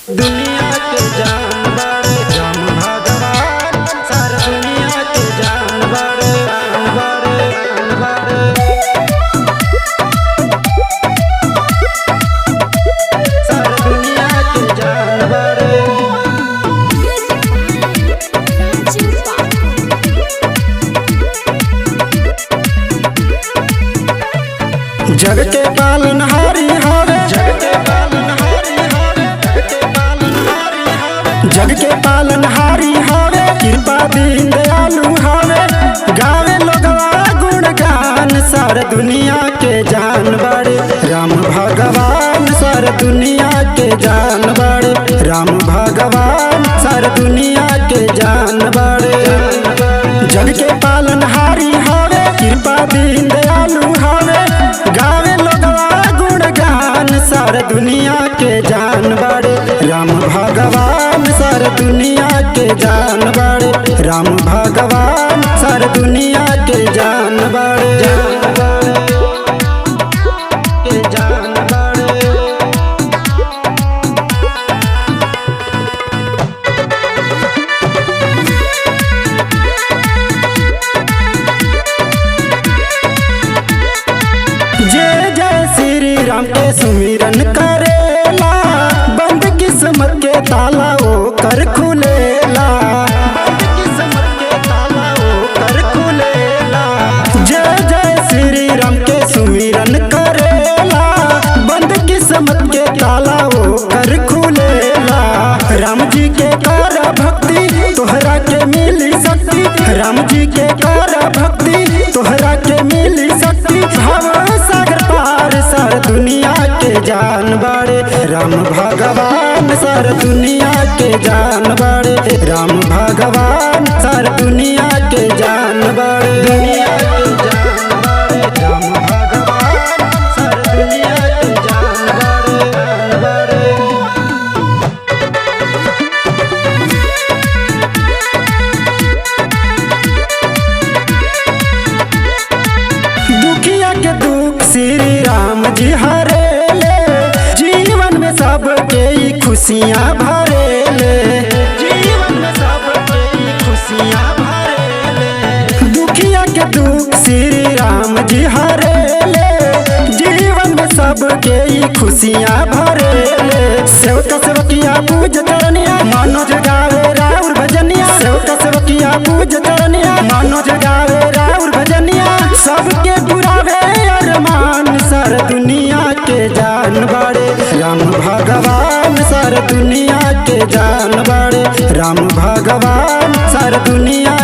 दुनिया के जानवर राम भगवान, सारा दुनिया के जानवर सारा दुनिया के जानवर। जग के पालनहारी हवे, जग के पालनहारी हवे, जग के पालनहारी हवे, कृपा दीन दयालु हवे, गावे लोगवा गुणगान, सारा दुनिया के जानवर राम भगवान, सारा दुनिया के जानवर राम भगवान, सारा दुनिया के जानवर। जग के पालनहारी हवे, कृपा दीन दयालु हवे, गावे लोगवा गुणगान, सारा दुनिया के जानवर राम भगवान, सारा दुनिया के जानवर राम भगवान, सारा दुनिया के जानवर के जानवर। जय जय श्री राम के सुमिरन करेला, बंद किस्मत के ताला ओ कर खुलेला, बंद किस्मत के ताला ओ कर खुलेला। जय जय श्री राम के सुमिरन करेला, बंद किस्मत के ताला ओ कर खुलेला। राम जी के कर भक्ति तोहरा के मिली शक्ति, राम जी के कर भक्ति तोहरा के मिली शक्ति, भव सागर पार सारा दुनिया के जानवर राम भगवान, सारा दुनिया के जानवर राम भगवान, सारा दुनिया के जानवर। दुनिया के जानवर राम भगवान, सारा दुनिया के जानवर। दुखिया के दुख श्री राम जी हरेले, जीवन में सबके ही खुशियाँ भरेले, जीवन में सबके ही खुशियाँ भरेले। दुखिया के दुख श्री राम जी हरेले, जीवन में सबके ही खुशियाँ भरेले। सेवक सेवकिया पूज तरनिया, मनोज गावे राउर भजनिया, सेवक सेवकिया पूज तरनिया, मनोज गावे राउर भजनिया, सबके पुरावे अरमान, सारा दुनिया के जानवर राम भगवान, सारा दुनिया के जानवर राम भगवान, सारा दुनिया